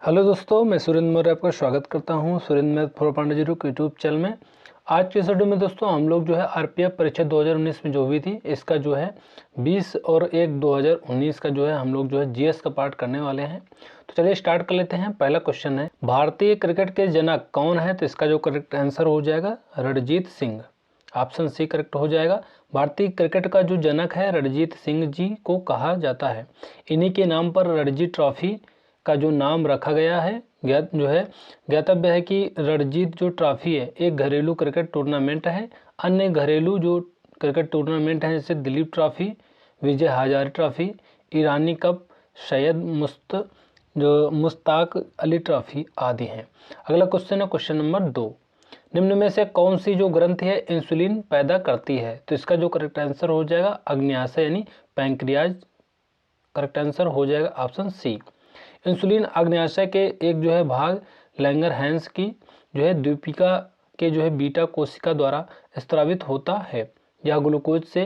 Hello दोस्तों, मैं सुरेंद्र मौर्य आपका स्वागत करता हूं सुरेंद्र मैथ 4.0 के यूट्यूब चैनल में। आज के इस वीडियो में दोस्तों हम लोग जो है आरपीएफ परीक्षा 2019 में जो हुई थी इसका जो है 20 और 1 2019 का जो है हम लोग जो है जीएस का पार्ट करने वाले हैं। तो चलिए स्टार्ट कर लेते हैं। पहला क्वेश्चन है, भारतीय क्रिकेट के जनक कौन है? तो इसका जो करेक्ट आंसर हो जाएगा Ranjit Singh. Option C correct हो जाएगा। भारतीय क्रिकेट का जो जनक है रणजीत सिंह जी को कहा जाता है। इन्हीं के नाम पर रणजी ट्रॉफी का जो नाम रखा गया है। ज्ञातव्य है कि रणजीत जो ट्रॉफी है एक घरेलू क्रिकेट टूर्नामेंट है। अन्य घरेलू जो क्रिकेट टूर्नामेंट है जैसे दिलीप ट्रॉफी, विजय हजारे ट्रॉफी, ईरानी कप, सैयद मुश्ताक अली ट्रॉफी आदि हैं। अगला क्वेश्चन है क्वेश्चन नंबर 2, निम्न में से कौन सी जो ग्रंथि है इंसुलिन पैदा करती है? तो इसका जो करेक्ट आंसर हो जाएगा अग्न्याशय यानी पैंक्रियाज। करेक्ट आंसर हो जाएगा ऑप्शन सी। इंसुलिन अग्न्याशय के एक जो है भाग लैंगरहैंस की जो है द्वीपिका के जो है बीटा कोशिका द्वारा स्रावित होता है। यह ग्लूकोज से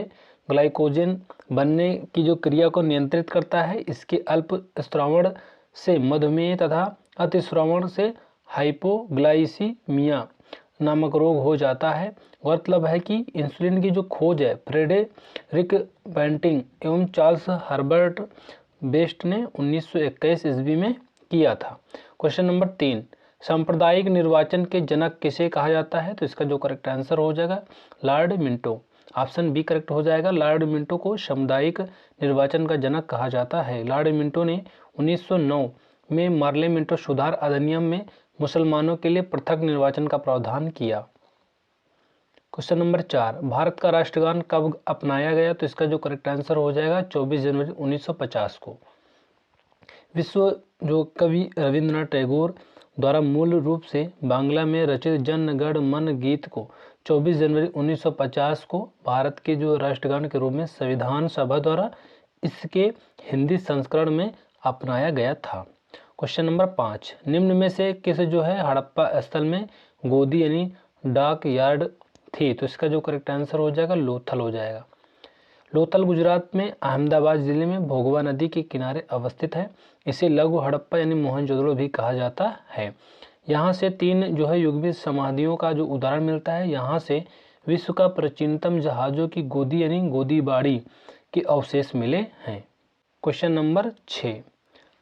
ग्लाइकोजन बनने की जो क्रिया को नियंत्रित करता है। इसके अल्प स्रावण से मधुमेह तथा अतिस्रावण से हाइपोग्लाइसीमिया नामक रोग हो जाता है। गौरतलब है कि इंसुलिन की जो खोज है फ्रेडरिक बेंटिंग एवं चार्ल्स हर्बर्ट बेस्ट ने 1921 ईस्वी में किया था। क्वेश्चन नंबर 3, सांप्रदायिक निर्वाचन के जनक किसे कहा जाता है? तो इसका जो करेक्ट आंसर हो जाएगा Lord Minto. Option B correct हो जाएगा। लॉर्ड मिंटो को सामुदायिक निर्वाचन का जनक कहा जाता है। लॉर्ड मिंटो ने 1909 में पार्लियामेंट सुधार अधिनियम में मुसलमानों के लिए पृथक निर्वाचन का प्रावधान किया। क्वेश्चन नंबर 4, भारत का राष्ट्रगान कब अपनाया गया? तो इसका जो करेक्ट आंसर हो जाएगा 24 जनवरी 1950 को। विश्व जो कवि रविंद्रनाथ टैगोर द्वारा मूल रूप से बांग्ला में रचित जन गण मन गीत को 24 जनवरी 1950 को भारत के जो राष्ट्रगान के रूप में संविधान सभा द्वारा इसके हिंदी संस्करण में अपनाया गया था। क्वेश्चन नंबर 5, निम्न में से किस जो है हड़प्पा स्थल में गोदी यानी डाक यार्ड थी? तो इसका जो करेक्ट आंसर हो जाएगा लोथल हो जाएगा। लोथल गुजरात में अहमदाबाद जिले में भोगवा नदी के किनारे अवस्थित है। इसे लघु हड़प्पा यानी मोहनजोदड़ो भी कहा जाता है। यहाँ से 3 जो है युग्मित समाधियों का जो उदाहरण मिलता है। यहाँ से विश्व का प्राचीनतम जहाजों की गोदी यानी गोदी बाड़ी के अवशेष मिले हैं। क्वेश्चन नंबर 6,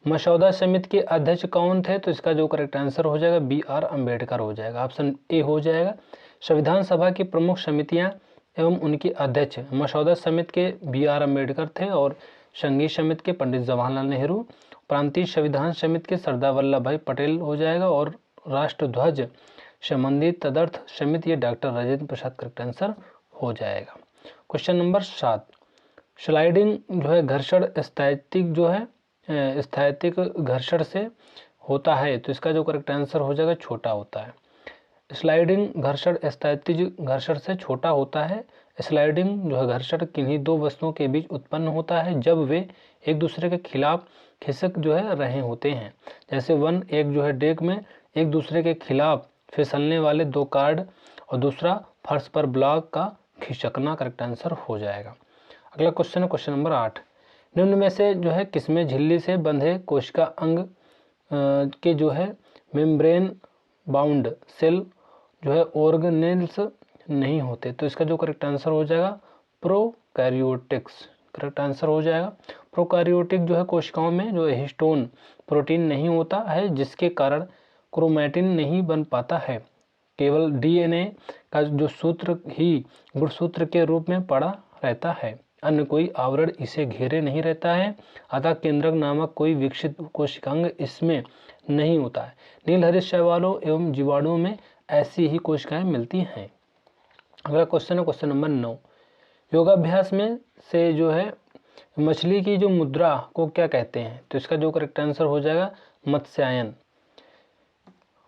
मसौदा समिति के अध्यक्ष कौन थे? तो इसका जो करेक्ट आंसर हो जाएगा BR अम्बेडकर हो जाएगा। ऑप्शन ए हो जाएगा। संविधान सभा की प्रमुख समितियां एवं उनके अध्यक्ष मसौदा समिति के BR अम्बेडकर थे और संघीय समिति के पंडित जवाहरलाल नेहरू, प्रांतीय संविधान समिति के सरदार वल्लभ भाई पटेल हो जाएगा और राष्ट्रध्वज संबंधित तदर्थ समिति ये doctor Rajendra Prasad correct answer हो जाएगा। क्वेश्चन नंबर 7, स्लाइडिंग जो है घर्षण स्थैतिक जो है स्थैतिक घर्षण से होता है। तो इसका जो करेक्ट आंसर हो जाएगा छोटा होता है। स्लाइडिंग घर्षण स्थैतिक घर्षण से छोटा होता है। स्लाइडिंग जो है घर्षण किन्हीं 2 वस्तुओं के बीच उत्पन्न होता है जब वे एक दूसरे के खिलाफ खिसक जो है रहे होते हैं। जैसे एक जो है डेक में एक दूसरे के खिलाफ फिसलने वाले 2 कार्ड और दूसरा फर्श पर ब्लॉक का खिसकना करेक्ट आंसर हो जाएगा। अगला क्वेश्चन है क्वेश्चन नंबर 8, निम्न में से जो है किसमें झिल्ली से बंधे कोशिका अंग के जो है मेम्ब्रेन बाउंड सेल जो है ऑर्गेनेल्स नहीं होते? तो इसका जो करेक्ट आंसर हो जाएगा प्रोकैरियोटिक्स। करेक्ट आंसर हो जाएगा प्रोकैरियोटिक जो है कोशिकाओं में जो हिस्टोन प्रोटीन नहीं होता है जिसके कारण क्रोमैटिन नहीं बन पाता है। केवल DNA का जो सूत्र ही गुणसूत्र के रूप में पड़ा रहता है। अन्य कोई आवरण इसे घेरे नहीं रहता है। अतः केंद्रक नामक कोई विकसित कोशिकांग इसमें नहीं होता है। नीलहरित शैवालों एवं जीवाणुओं में ऐसी ही कोशिकाएं मिलती हैं। अगला क्वेश्चन है क्वेश्चन नंबर 9, योगाभ्यास में से जो है मछली की जो मुद्रा को क्या कहते हैं? तो इसका जो करेक्ट आंसर हो जाएगा मत्स्यायन।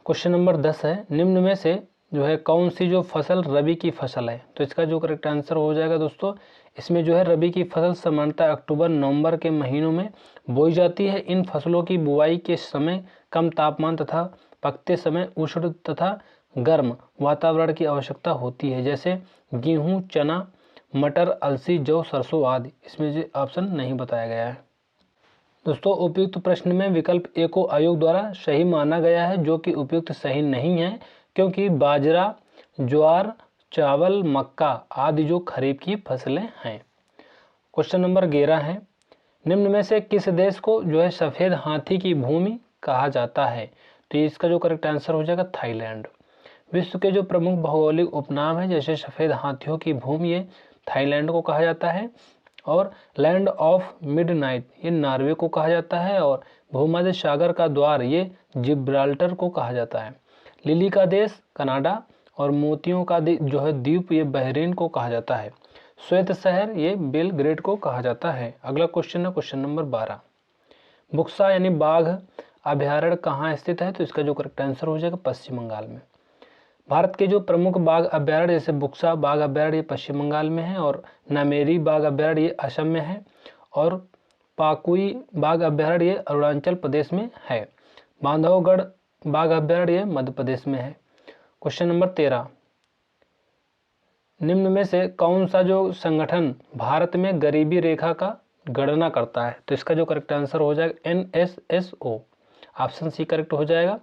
क्वेश्चन नंबर 10 है, निम्न में से जो है कौन सी जो फसल रबी की फसल है? तो इसका जो करेक्ट आंसर हो जाएगा दोस्तों इसमें जो है रबी की फसल सामान्यतः अक्टूबर नवंबर के महीनों में बोई जाती है। इन फसलों की बुआई के समय कम तापमान तथा पकते समय उष्ण तथा गर्म वातावरण की आवश्यकता होती है। जैसे गेहूं, चना, मटर, अलसी, जौ, सरसों आदि। इसमें जो ऑप्शन नहीं बताया गया है। दोस्तों उपयुक्त प्रश्न में विकल्प ए को आयोग द्वारा सही माना गया है, जो कि उपयुक्त सही नहीं है, क्योंकि बाजरा, ज्वार, चावल, मक्का आदि जो खरीफ की फसलें हैं। क्वेश्चन नंबर 11 है, निम्न में से किस देश को जो है सफ़ेद हाथी की भूमि कहा जाता है? तो इसका जो करेक्ट आंसर हो जाएगा थाईलैंड। विश्व के जो प्रमुख भौगोलिक उपनाम है जैसे सफ़ेद हाथियों की भूमि, ये थाईलैंड को कहा जाता है, और लैंड ऑफ मिडनाइट ये नॉर्वे को कहा जाता है, और भूमध्य सागर का द्वार ये जिब्राल्टर को कहा जाता है। लिली का देश कनाडा, और मोतियों का जो है द्वीप ये बहरीन को कहा जाता है। श्वेत शहर ये बेलग्रेड को कहा जाता है। अगला क्वेश्चन है क्वेश्चन नंबर 12, बुक्सा यानी बाघ अभयारण्य कहाँ स्थित है? तो इसका जो करेक्ट आंसर हो जाएगा पश्चिम बंगाल में। भारत के जो प्रमुख बाघ अभयारण्य जैसे बुक्सा बाघ अभयारण्य ये पश्चिम बंगाल में है, और नामेरी बाघ अभयारण्य ये असम में है, और पाकुई बाघ अभयारण्य ये अरुणाचल प्रदेश में है। बांधवगढ़ बाघ अभयारण्य ये मध्य प्रदेश में है। क्वेश्चन नंबर 13, निम्न में से कौन सा जो संगठन भारत में गरीबी रेखा का गणना करता है? तो इसका जो करेक्ट आंसर हो जाएगा NSSO, ऑप्शन सी करेक्ट हो जाएगा।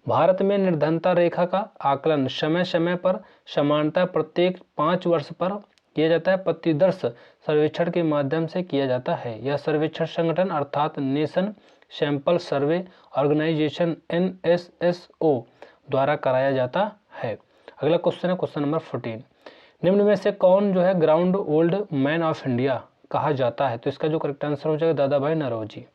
भारत में निर्धनता रेखा का आकलन समय समय पर समानता प्रत्येक 5 वर्ष पर किया जाता है, प्रतिदर्श सर्वेक्षण के माध्यम से किया जाता है। यह सर्वेक्षण संगठन अर्थात nation sample survey organisation NSSO द्वारा कराया जाता है। अगला क्वेश्चन है क्वेश्चन नंबर 14, निम्न में से कौन जो है ground old man of India कहा जाता है? तो इसका जो करेक्ट आंसर हो जाएगा दादा भाई नौरोजी।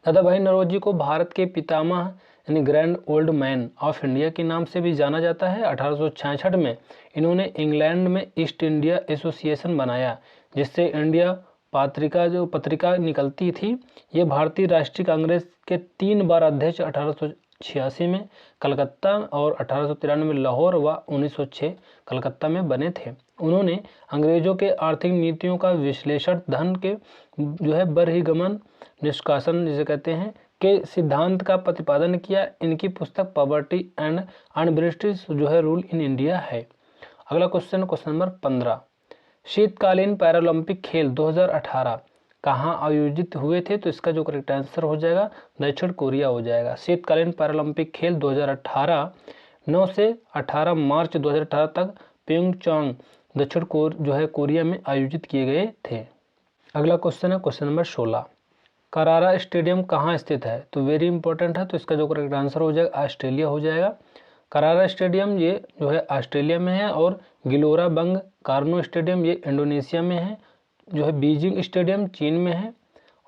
दादा भाई नौरोजी को भारत के पितामह यानी grand old man of India के नाम से भी जाना जाता है। 1866 में इन्होंने इंग्लैंड में ईस्ट इंडिया एसोसिएशन बनाया, जिससे इंडिया पत्रिका निकलती थी। ये भारतीय राष्ट्रीय कांग्रेस के 3 बार अध्यक्ष 1886 में कलकत्ता और 1893 में लाहौर व 1906 कलकत्ता में बने थे। उन्होंने अंग्रेजों के आर्थिक नीतियों का विश्लेषण, धन के जो है बहिर्गमन निष्कासन जिसे कहते हैं के सिद्धांत का प्रतिपादन किया। इनकी पुस्तक पॉवर्टी एंड अनब्रिटिश जो है रूल इन इंडिया है। अगला क्वेश्चन क्वेश्चन नंबर 15, शीतकालीन पैरालंपिक खेल 2018 कहाँ आयोजित हुए थे? तो इसका जो करेक्ट आंसर हो जाएगा दक्षिण कोरिया हो जाएगा। शीतकालीन पैरालंपिक खेल 2018 9 से 18 मार्च 2018 तक प्योंगचांग दक्षिण कोरिया में आयोजित किए गए थे। अगला क्वेश्चन है क्वेश्चन नंबर 16, करारा स्टेडियम कहाँ स्थित है? तो वेरी इंपॉर्टेंट है, तो इसका जो करेक्ट आंसर हो जाएगा ऑस्ट्रेलिया हो जाएगा। करारा स्टेडियम ये जो है ऑस्ट्रेलिया में है, और गिलोरा बंग कार्नो स्टेडियम ये इंडोनेशिया में है, जो है बीजिंग स्टेडियम चीन में है,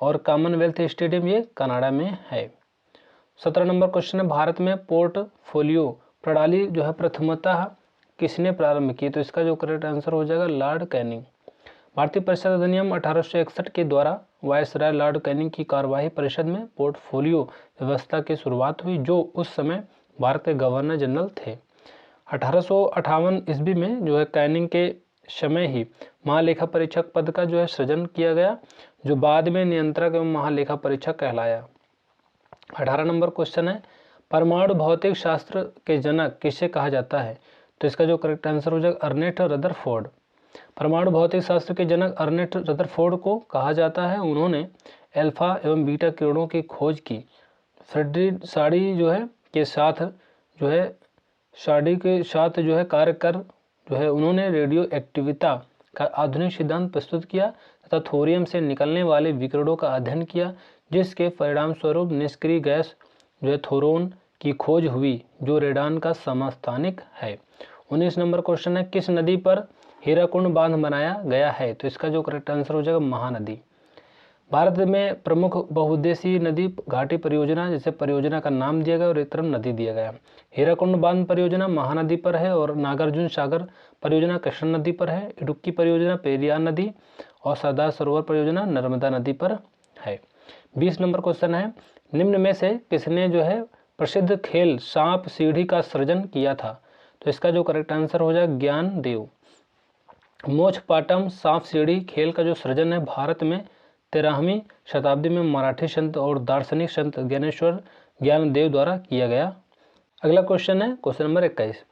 और कॉमनवेल्थ स्टेडियम ये कनाडा में है। 17 नंबर क्वेश्चन है, भारत में पोर्टफोलियो प्रणाली जो है प्रथमतः किसने प्रारंभ की? तो इसका जो करेक्ट आंसर हो जाएगा लॉर्ड कैनिंग। भारतीय परिषद अधिनियम 1861 के द्वारा वायसराय लॉर्ड कैनिंग की कार्यवाही परिषद में पोर्टफोलियो व्यवस्था की शुरुआत हुई, जो उस समय भारत के गवर्नर जनरल थे। 1858 ईस्वी में जो है कैनिंग के समय ही महालेखा परीक्षक पद का जो है सृजन किया गया, जो बाद में नियंत्रक एवं महालेखा परीक्षक कहलाया। 18 नंबर क्वेश्चन है, परमाणु भौतिक शास्त्र के जनक किसे कहा जाता है? तो इसका जो करेक्ट आंसर हो जाएगा अर्नेस्ट रदरफोर्ड। परमाणु भौतिक शास्त्र के जनक अर्नेस्ट रदरफोर्ड को कहा जाता है। उन्होंने अल्फा एवं बीटा किरणों की खोज की। फ्रेडरिक साडी जो है के साथ जो है कार्य कर जो है उन्होंने रेडियो एक्टिविता का आधुनिक सिद्धांत प्रस्तुत किया तथा थोरियम से निकलने वाले विकिरणों का अध्ययन किया, जिसके परिणाम स्वरूप निष्क्रिय गैस जो है थोरोन की खोज हुई, जो रेडान का समस्थानिक है। 19 नंबर क्वेश्चन है, किस नदी पर हीराकुंड बांध बनाया गया है? तो इसका जो करेक्ट आंसर हो जाएगा महानदी। भारत में प्रमुख बहुउद्देशीय नदी घाटी परियोजना, जिसे परियोजना का नाम दिया गया और एक तरफ नदी दिया गया। हीराकुंड बांध परियोजना महानदी पर है, और नागार्जुन सागर परियोजना कृष्ण नदी पर है। इडुक्की परियोजना पेरियार नदी, और सरदार सरोवर परियोजना नर्मदा नदी पर है। 20 नंबर क्वेश्चन है, निम्न में से किसने जो है प्रसिद्ध खेल सांप सीढ़ी का सृजन किया था? तो इसका जो करेक्ट आंसर हो जाएगा ज्ञानदेव। मोक्ष पाटम सांप सीढ़ी खेल का जो सृजन है भारत में 13वीं शताब्दी में मराठी संत और दार्शनिक संत ज्ञानेश्वर ज्ञानदेव द्वारा किया गया। अगला क्वेश्चन है क्वेश्चन नंबर 21,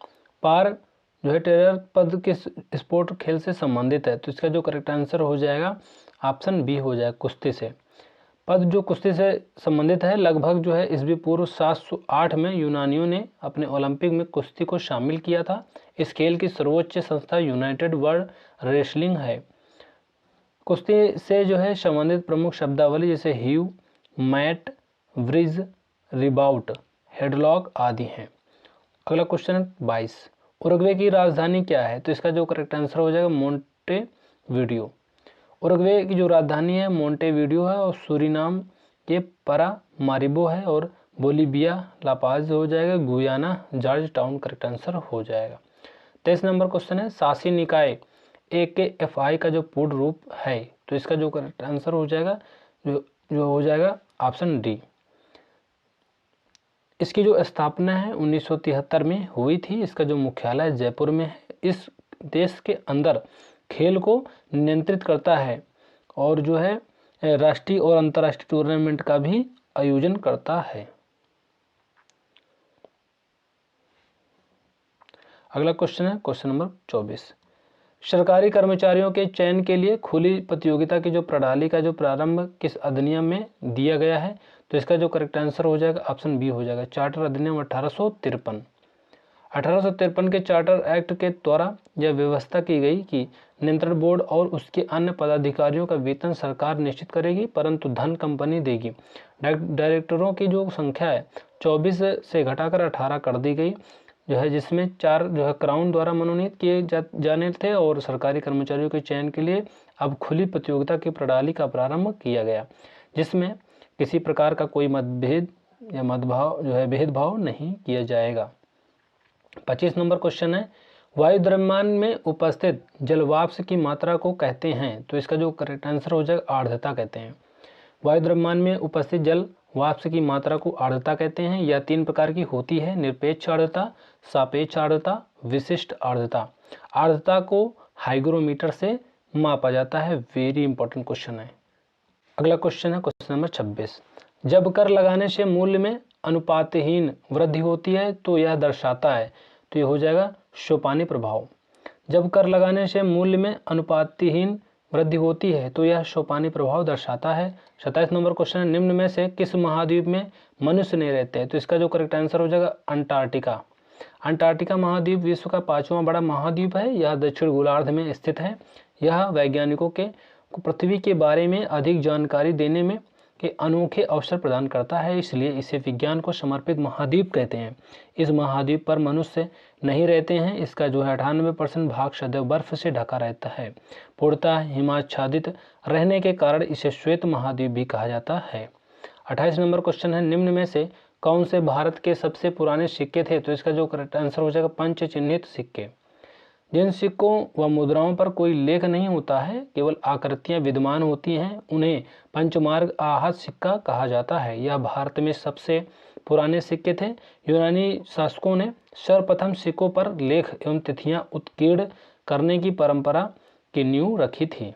पार जो है टेरर पद किस स्पोर्ट खेल से संबंधित है? तो इसका जो करेक्ट आंसर हो जाएगा ऑप्शन बी हो जाएगा कुश्ती से। पद जो कुश्ती से संबंधित है, लगभग जो है ईस्वी पूर्व 708 में यूनानियों ने अपने ओलंपिक में कुश्ती को शामिल किया था। इस खेल की सर्वोच्च संस्था यूनाइटेड वर्ल्ड रेसलिंग है। कुश्ती से जो है संबंधित प्रमुख शब्दावली जैसे हीव, मैट, ब्रिज, रिबाउट, हेडलॉक आदि हैं। अगला क्वेश्चन है 22, उरुग्वे की राजधानी क्या है? तो इसका जो करेक्ट आंसर हो जाएगा मोंटेवीडियो। उरुग्वे की जो राजधानी है मोंटेवीडियो है और सूरीनाम के परामारिबो है और बोलीविया लापाज हो जाएगा, Guyana George town correct answer हो जाएगा। 23 नंबर क्वेश्चन है शासी निकाय AKFI का जो पूर्ण रूप है? तो इसका जो करेक्ट आंसर हो जाएगा जो हो जाएगा ऑप्शन डी। इसकी जो स्थापना है 1973 में हुई थी। इसका जो मुख्यालय जयपुर में है। इस देश के अंदर खेल को नियंत्रित करता है और जो है राष्ट्रीय और अंतर्राष्ट्रीय टूर्नामेंट का भी आयोजन करता है। अगला क्वेश्चन है क्वेश्चन नंबर 24, सरकारी कर्मचारियों के चयन के लिए खुली प्रतियोगिता की जो प्रणाली का जो प्रारंभ किस अधिनियम में दिया गया है? तो इसका जो करेक्ट आंसर हो जाएगा ऑप्शन बी हो जाएगा, चार्टर अधिनियम 1853। 1853 के चार्टर एक्ट के द्वारा यह व्यवस्था की गई कि नियंत्रण बोर्ड और उसके अन्य पदाधिकारियों का वेतन सरकार निश्चित करेगी, परंतु धन कंपनी देगी। डायरेक्टरों की जो संख्या है 24 से घटाकर 18 कर दी गई जो है, जिसमें 4 जो है क्राउन द्वारा मनोनीत किए जाने थे और सरकारी कर्मचारियों के चयन के लिए अब खुली प्रतियोगिता की प्रणाली का प्रारंभ किया गया, जिसमें किसी प्रकार का कोई मतभेद या मतभाव जो है भेदभाव नहीं किया जाएगा। 25 नंबर क्वेश्चन है, वायु द्रव्यमान में उपस्थित जलवाष्प की मात्रा को कहते हैं? तो इसका जो करेक्ट आंसर हो जाएगा आर्द्रता कहते हैं। वायु द्रव्यमान में उपस्थित जल वाष्प की मात्रा को आर्द्रता कहते हैं। यह 3 प्रकार की होती है, निरपेक्ष आर्द्रता, सापेक्ष आर्द्रता, विशिष्ट आर्द्रता। आर्द्रता को हाइग्रोमीटर से मापा जाता है। वेरी इंपॉर्टेंट क्वेश्चन है। अगला क्वेश्चन है क्वेश्चन नंबर 26, जब कर लगाने से मूल्य में अनुपातहीन वृद्धि होती है तो यह दर्शाता है? तो यह हो जाएगा शोपानी प्रभाव। जब कर लगाने से मूल्य में अनुपातहीन वृद्धि होती है तो यह शोपानी प्रभाव दर्शाता है। 27 नंबर क्वेश्चन है, निम्न में से किस महाद्वीप में मनुष्य नहीं रहते हैं? तो इसका जो करेक्ट आंसर हो जाएगा अंटार्कटिका। अंटार्कटिका महाद्वीप विश्व का 5वां बड़ा महाद्वीप है। यह दक्षिण गोलार्ध में स्थित है। यह वैज्ञानिकों के पृथ्वी के बारे में अधिक जानकारी देने में के अनोखे अवसर प्रदान करता है, इसलिए इसे विज्ञान को समर्पित महाद्वीप कहते हैं। इस महाद्वीप पर मनुष्य नहीं रहते हैं। इसका जो है 98% भाग सदैव बर्फ से ढका रहता है। पूर्णतः हिमाच्छादित रहने के कारण इसे श्वेत महाद्वीप भी कहा जाता है। 28 नंबर क्वेश्चन है, निम्न में से कौन से भारत के सबसे पुराने सिक्के थे? तो इसका जो करेक्ट आंसर हो जाएगा पंच चिन्हित सिक्के। जिन सिक्कों व मुद्राओं पर कोई लेख नहीं होता है, केवल आकृतियां विद्यमान होती हैं, उन्हें पंचमार्ग आहत सिक्का कहा जाता है। यह भारत में सबसे पुराने सिक्के थे। यूनानी शासकों ने सर्वप्रथम सिक्कों पर लेख एवं तिथियां उत्कीर्ण करने की परंपरा की नींव रखी थी।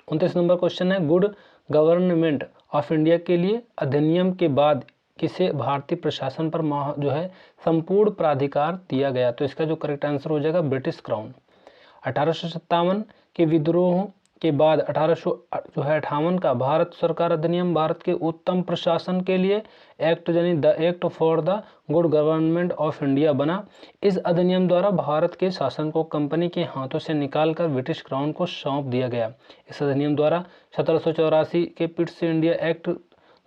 29 नंबर क्वेश्चन है, गुड गवर्नमेंट ऑफ इंडिया के लिए अधिनियम के बाद किसे भारतीय प्रशासन पर जो है संपूर्ण प्राधिकार दिया गया? तो इसका जो करेक्ट आंसर हो जाएगा ब्रिटिश क्राउन। 1857 के विद्रोह के बाद 1858 का भारत सरकार अधिनियम भारत के उत्तम प्रशासन के लिए एक्ट यानी the act for the good government of India बना। इस अधिनियम द्वारा भारत के शासन को कंपनी के हाथों से निकालकर ब्रिटिश क्राउन को सौंप दिया गया। इस अधिनियम द्वारा 1784 के पिट्स इंडिया एक्ट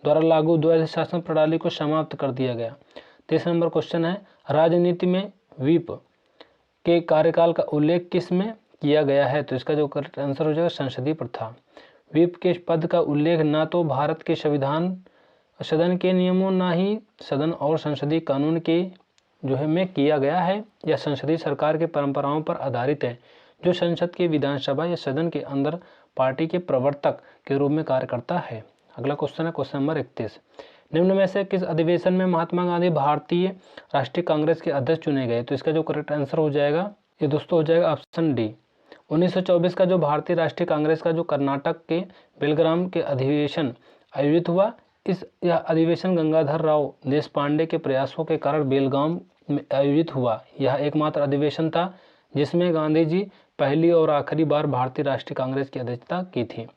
द्वारा लागू द्वैध शासन प्रणाली को समाप्त कर दिया गया। 23 नंबर क्वेश्चन है, राजनीति में व्हिप के कार्यकाल का उल्लेख किस में किया गया है? तो इसका जो करेक्ट आंसर हो जाएगा संसदीय प्रथा। व्हिप के पद का उल्लेख ना तो भारत के संविधान सदन के नियमों ना ही सदन और संसदीय कानून के जो है में किया गया है। यह संसदीय सरकार के परंपराओं पर आधारित है, जो संसद के विधानसभा या सदन के अंदर पार्टी के प्रवर्तक के रूप में कार्य करता है। अगला क्वेश्चन है क्वेश्चन नंबर 31, निम्न में से किस अधिवेशन में महात्मा गांधी भारतीय राष्ट्रीय कांग्रेस के अध्यक्ष चुने गए? तो इसका जो करेक्ट आंसर हो जाएगा ये दोस्तों हो जाएगा ऑप्शन डी। 1924 का जो भारतीय राष्ट्रीय कांग्रेस का जो कर्नाटक के बेलगाम के अधिवेशन आयोजित हुआ। यह अधिवेशन गंगाधर राव देशपांडे के प्रयासों के कारण बेलगाम में आयोजित हुआ। यह एकमात्र अधिवेशन था जिसमें गांधी जी पहली और आखिरी बार भारतीय राष्ट्रीय कांग्रेस की अध्यक्षता की थी।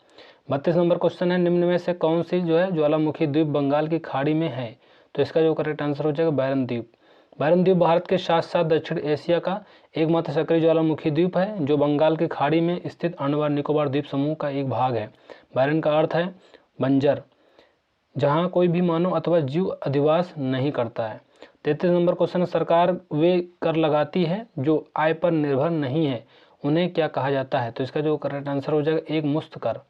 32 नंबर क्वेश्चन है, निम्न में से कौन सी जो है ज्वालामुखी द्वीप बंगाल की खाड़ी में है? तो इसका जो करेक्ट आंसर हो जाएगा बैरन द्वीप। बैरन द्वीप भारत के साथ साथ दक्षिण एशिया का एकमात्र सक्रिय ज्वालामुखी द्वीप है जो बंगाल की खाड़ी में स्थित अंडमान निकोबार द्वीप समूह का एक भाग है। बैरन का अर्थ है बंजर, जहां कोई भी मानव अथवा जीव अधिवास नहीं करता है। 33 नंबर क्वेश्चन, सरकार वे कर लगाती है जो आय पर निर्भर नहीं है, उन्हें क्या कहा जाता है? तो इसका जो करेक्ट आंसर हो जाएगा एक मुक्त कर।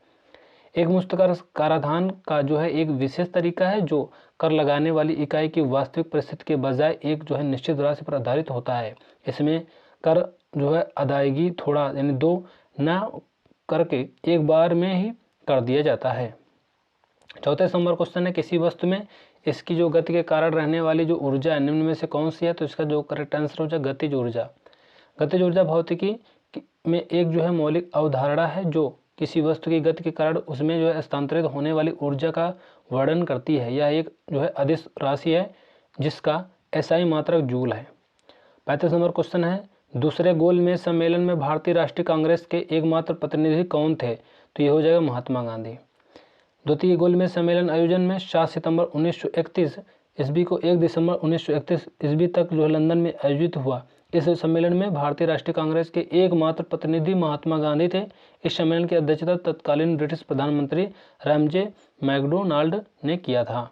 एक मुक्त कर कराधान का जो है एक विशेष तरीका है जो कर लगाने वाली इकाई की वास्तविक परिस्थिति के बजाय एक जो है निश्चित राशि पर आधारित होता है। इसमें कर जो है अदायगी थोड़ा यानी दो ना करके एक बार में ही कर दिया जाता है। 34 नंबर क्वेश्चन है, किसी वस्तु में इसकी जो गति के कारण रहने वाली जो ऊर्जा है निम्न में से कौन सी है? तो इसका जो करेक्ट आंसर हो जाए गतिज ऊर्जा। गतिज ऊर्जा भौतिकी में एक जो है मौलिक अवधारणा है जो किसी वस्तु की गति के कारण उसमें जो है स्थानांतरित होने वाली ऊर्जा का वर्णन करती है। यह एक जो है अदिश राशि है जिसका एसआई मात्रक जूल है। 35 नंबर क्वेश्चन है, दूसरे गोलमेज सम्मेलन में भारतीय राष्ट्रीय कांग्रेस के एकमात्र प्रतिनिधि कौन थे? तो ये हो जाएगा महात्मा गांधी। द्वितीय गोलमेज सम्मेलन आयोजन में 7 सितंबर 1931 ईस्वी को 1 दिसंबर 1931 ईस्वी तक जो है लंदन में आयोजित हुआ। इस सम्मेलन में भारतीय राष्ट्रीय कांग्रेस के एकमात्र प्रतिनिधि महात्मा गांधी थे। इस सम्मेलन की अध्यक्षता तत्कालीन ब्रिटिश प्रधानमंत्री रैमजे मैकडोनाल्ड ने किया था।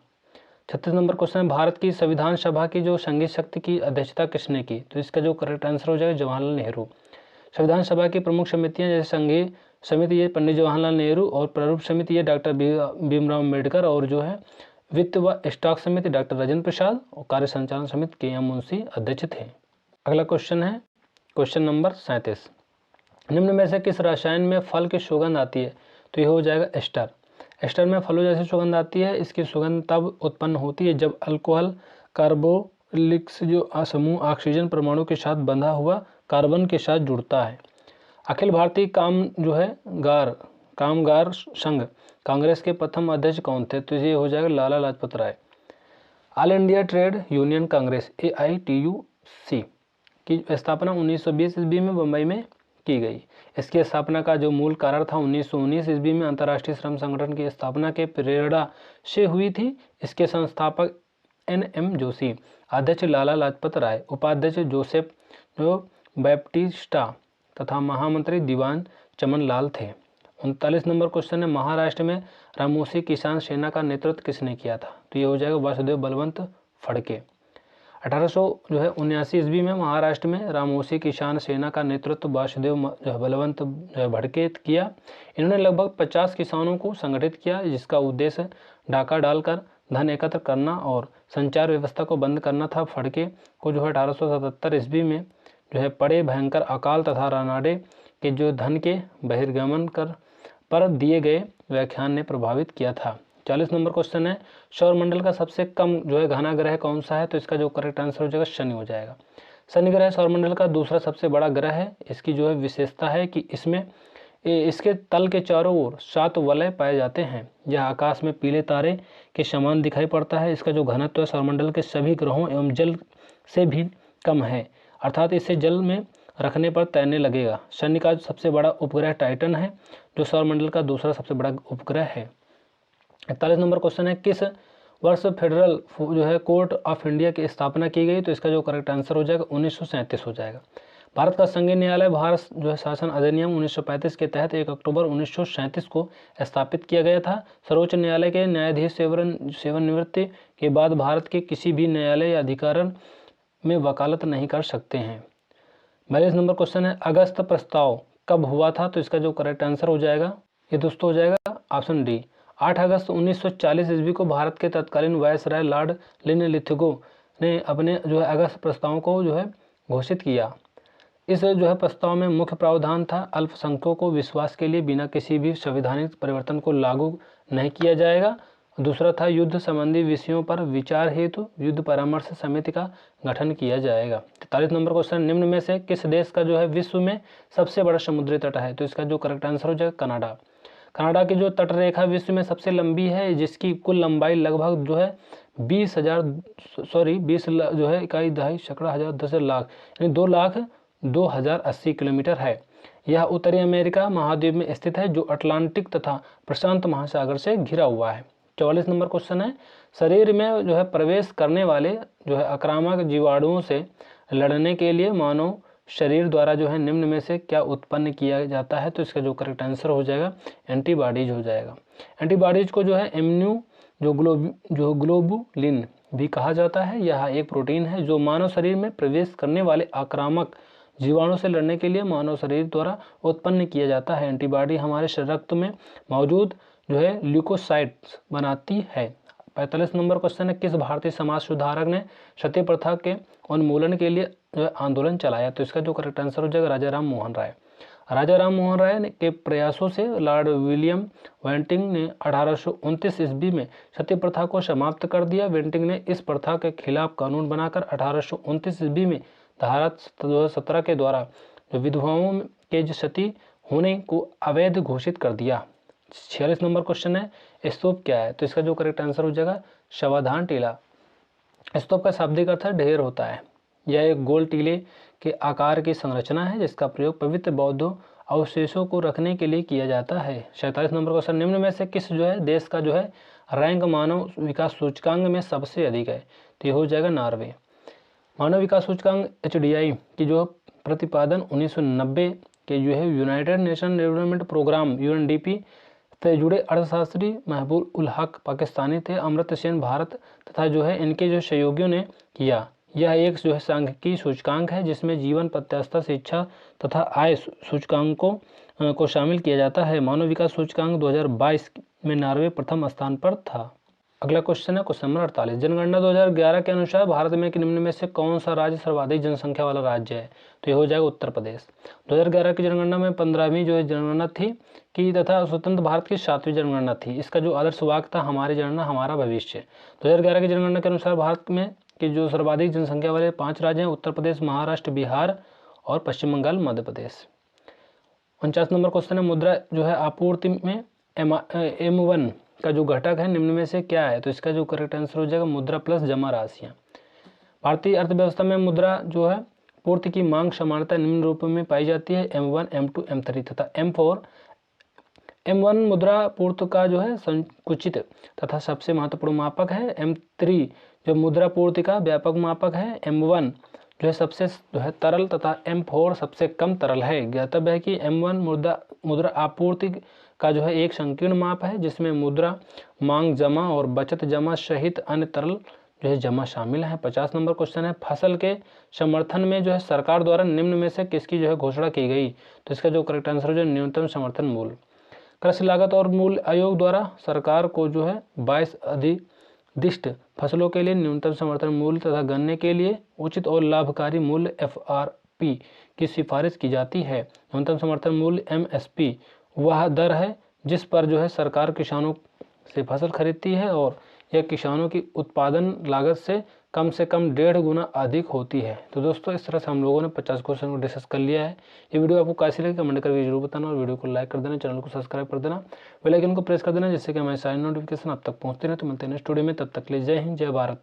36 नंबर क्वेश्चन, भारत की संविधान सभा की जो संघीय शक्ति की अध्यक्षता किसने की? तो इसका जो करेक्ट आंसर हो जाएगा जवाहरलाल नेहरू। संविधान सभा की प्रमुख समितियां जैसे संघीय समिति ये पंडित जवाहरलाल नेहरू और प्रारूप समिति ये डॉक्टर भीमराव अम्बेडकर और जो है वित्त व स्टॉक समिति डॉक्टर राजेंद्र प्रसाद और कार्य संचालन समिति के एम मुंशी अध्यक्ष थे। अगला क्वेश्चन है क्वेश्चन नंबर 37, निम्न में से किस रसायन में फल की सुगंध आती है? तो ये हो जाएगा एस्टर। एस्टर में फलों जैसी सुगंध आती है। इसकी सुगंध तब उत्पन्न होती है जब अल्कोहल कार्बोलिक्स जो समूह ऑक्सीजन परमाणु के साथ बंधा हुआ कार्बन के साथ जुड़ता है। अखिल भारतीय कामगार संघ कांग्रेस के प्रथम अध्यक्ष कौन थे? तो ये हो जाएगा Lala Lajpat Rai. All India Trade Union Congress AITUC की स्थापना 1920 ईस्वी में बम्बई में की गई। इसकी स्थापना का जो मूल कारण था 1919 ईस्वी में अंतर्राष्ट्रीय श्रम संगठन की स्थापना के प्रेरणा से हुई थी। इसके संस्थापक NM जोशी, अध्यक्ष लाला लाजपत राय, उपाध्यक्ष जोसेफ बैप्टिस्टा तथा महामंत्री दीवान चमन लाल थे। 39 नंबर क्वेश्चन है, महाराष्ट्र में रामोसी किसान सेना का नेतृत्व किसने किया था? तो ये हो जाएगा वासुदेव बलवंत फड़के। 1879 ईस्वी में महाराष्ट्र में रामोसी किसान सेना का नेतृत्व वासुदेव बलवंत फड़के किया। इन्होंने लगभग 50 किसानों को संगठित किया जिसका उद्देश्य डाका डालकर धन एकत्र करना और संचार व्यवस्था को बंद करना था। फड़के को जो है 1877 ईस्वी में जो है पड़े भयंकर अकाल तथा रानाडे के जो धन के बहिर्गमन पर दिए गए व्याख्यान ने प्रभावित किया था। 40 नंबर क्वेश्चन है, सौरमंडल का सबसे कम जो है घना ग्रह कौन सा है? तो इसका जो करेक्ट आंसर हो जाएगा शनि हो जाएगा। शनि ग्रह सौरमंडल का दूसरा सबसे बड़ा ग्रह है। इसकी जो है विशेषता है कि इसके तल के चारों ओर 7 वलय पाए जाते हैं। यह आकाश में पीले तारे के समान दिखाई पड़ता है। इसका जो घनत्व है सौरमंडल के सभी ग्रहों एवं जल से भी कम है, अर्थात इसे जल में रखने पर तैरने लगेगा। शनि का सबसे बड़ा उपग्रह टाइटन है जो सौरमंडल का दूसरा सबसे बड़ा उपग्रह है। 41 नंबर क्वेश्चन है, किस वर्ष फेडरल जो है कोर्ट ऑफ इंडिया की स्थापना की गई? तो इसका जो करेक्ट आंसर हो जाएगा 1937 हो जाएगा। भारत का संघीय न्यायालय भारत जो है शासन अधिनियम 1935 के तहत 1 अक्टूबर 1937 को स्थापित किया गया था। सर्वोच्च न्यायालय के न्यायाधीश सेवानिवृत्ति के बाद भारत के किसी भी न्यायालय या अधिकरण में वकालत नहीं कर सकते हैं। 42 नंबर क्वेश्चन है, अगस्त प्रस्ताव कब हुआ था? तो इसका जो करेक्ट आंसर हो जाएगा ये दोस्तों हो जाएगा ऑप्शन डी। 8 अगस्त 1940 ईस्वी को भारत के तत्कालीन वायसराय लॉर्ड लिनलिथगो ने अपने जो है अगस्त प्रस्ताव को जो है घोषित किया। इस जो है प्रस्ताव में मुख्य प्रावधान था अल्पसंख्यकों को विश्वास के लिए बिना किसी भी संवैधानिक परिवर्तन को लागू नहीं किया जाएगा। दूसरा था युद्ध संबंधी विषयों पर विचार हेतु युद्ध परामर्श समिति का गठन किया जाएगा। 43 नंबर क्वेश्चन, निम्न में से किस देश का जो है विश्व में सबसे बड़ा समुद्री तट है? तो इसका जो करेक्ट आंसर हो जाएगा कनाडा। कनाडा की जो तट रेखा विश्व में सबसे लंबी है जिसकी कुल लंबाई लगभग जो है 20 जो है इकाई दहाई सैकड़ा हज़ार 10 लाख यानी 2,02,080 किलोमीटर है। यह उत्तरी अमेरिका महाद्वीप में स्थित है जो अटलांटिक तथा प्रशांत महासागर से घिरा हुआ है। 44 नंबर क्वेश्चन है, शरीर में जो है प्रवेश करने वाले जो है आक्रामक जीवाणुओं से लड़ने के लिए मानव शरीर द्वारा जो है निम्न में से क्या उत्पन्न किया जाता है? तो इसका जो करेक्ट आंसर हो जाएगा एंटीबॉडीज हो जाएगा। एंटीबॉडीज को जो है इम्यूनो जो ग्लोबुलिन भी कहा जाता है। यह एक प्रोटीन है जो मानव शरीर में प्रवेश करने वाले आक्रामक जीवाणु से लड़ने के लिए मानव शरीर द्वारा उत्पन्न किया जाता है। एंटीबॉडी हमारे रक्त में मौजूद जो है ल्यूकोसाइट्स बनाती है। 45 नंबर क्वेश्चन है, किस भारतीय समाज सुधारक ने सती प्रथा के उन्मूलन के लिए जो है आंदोलन चलाया? तो इसका जो करेक्ट आंसर हो जाएगा राजा राम मोहन राय। राजा राम मोहन राय के प्रयासों से लॉर्ड विलियम बेंटिंक ने 1829 ईस्वी में सती प्रथा को समाप्त कर दिया। बेंटिंक ने इस प्रथा के खिलाफ कानून बनाकर 1829 ईस्वी में धारा 17 के द्वारा जो विधवाओं के सती होने को अवैध घोषित कर दिया। 46 नंबर क्वेश्चन है, स्तूप क्या है? तो इसका जो करेक्ट आंसर हो जाएगा शवाधान टीला। स्तूप का शाब्दिक अर्थ है ढेर होता है। यह एक गोल टीले के आकार की संरचना है जिसका प्रयोग पवित्र बौद्ध अवशेषों को रखने के लिए किया जाता है। 47 नंबर क्वेश्चन, निम्न में से किस जो है देश का जो है रैंक मानव विकास सूचकांक में सबसे अधिक है? तो ये हो जाएगा नॉर्वे। मानव विकास सूचकांक HDI की जो प्रतिपादन 1990 के जो है United Nation development programme UNDP से जुड़े अर्थशास्त्री महबूब उल हक पाकिस्तानी थे, अमर्त्य सेन भारत तथा जो है इनके जो सहयोगियों ने किया। यह एक जो है सांख्यिकी सूचकांक है जिसमें जीवन प्रत्याशा, शिक्षा तथा आय सूचकांकों को शामिल किया जाता है। मानव विकास सूचकांक 2022 में नॉर्वे प्रथम स्थान पर था। अगला क्वेश्चन है क्वेश्चन नंबर 48, जनगणना 2011 के अनुसार भारत में निम्न में से कौन सा राज्य सर्वाधिक जनसंख्या वाला राज्य है? तो ये हो जाएगा उत्तर प्रदेश। 2011 की जनगणना में 15वीं जो है जनगणना थी कि तथा स्वतंत्र भारत की 7वीं जनगणना थी। इसका जो आदर्श वाक्य था हमारी जनगणना हमारा भविष्य। 2011 की जनगणना के अनुसार भारत में कि जो सर्वाधिक जनसंख्या वाले 5 राज्य हैं उत्तर प्रदेश, महाराष्ट्र, बिहार और पश्चिम बंगाल, मध्य प्रदेश। 49 नंबर क्वेश्चन है, मुद्रा जो है आपूर्ति में M1 का जो घटक है निम्न में से क्या है? तो इसका जो करेक्ट आंसर हो जाएगा मुद्रा प्लस जमा राशियाँ। भारतीय अर्थव्यवस्था में मुद्रा जो है पूर्ति की मांग समानता निम्न रूपों में पाई जाती है M1, M2, M3 तथा M4। M1 मुद्रा पूर्ति का जो है संकुचित तथा सबसे महत्वपूर्ण मापक है। M3 जो मुद्रा पूर्ति का व्यापक मापक है। M1 जो है सबसे जो है तरल तथा M4 सबसे कम तरल है। ज्ञातव्य है कि M1 मुद्रा आपूर्ति का जो है एक संकीर्ण माप है जिसमें मुद्रा मांग जमा और बचत जमा सहित अन्य तरल जो है जमा शामिल है। 50 नंबर क्वेश्चन है, फसल के समर्थन में जो है सरकार द्वारा निम्न में से किसकी जो है घोषणा की गई? तो इसका जो करेक्ट आंसर जो न्यूनतम समर्थन मूल्य। कृषि लागत और मूल्य आयोग द्वारा सरकार को जो है 22 अधिदिष्ट फसलों के लिए न्यूनतम समर्थन मूल्य तथा गन्ने के लिए उचित और लाभकारी मूल्य FRP की सिफारिश की जाती है। न्यूनतम समर्थन मूल्य MSP वह दर है जिस पर जो है सरकार किसानों से फसल खरीदती है और यह किसानों की उत्पादन लागत से कम 1.5 गुना अधिक होती है। तो दोस्तों इस तरह से हम लोगों ने 50 क्वेश्चन को डिस्कस कर लिया है। ये वीडियो आपको कैसी लगी कमेंट करके जरूर बताना और वीडियो को लाइक कर देना, चैनल को सब्सक्राइब कर देना, बेल आइकन को प्रेस कर देना जिससे कि हमारे सारे नोटिफिकेशन आप तक पहुंचते रहे। तो मिलते हैं नेक्स्ट वीडियो में, तब तक के लिए जय हिंद, जय भारत।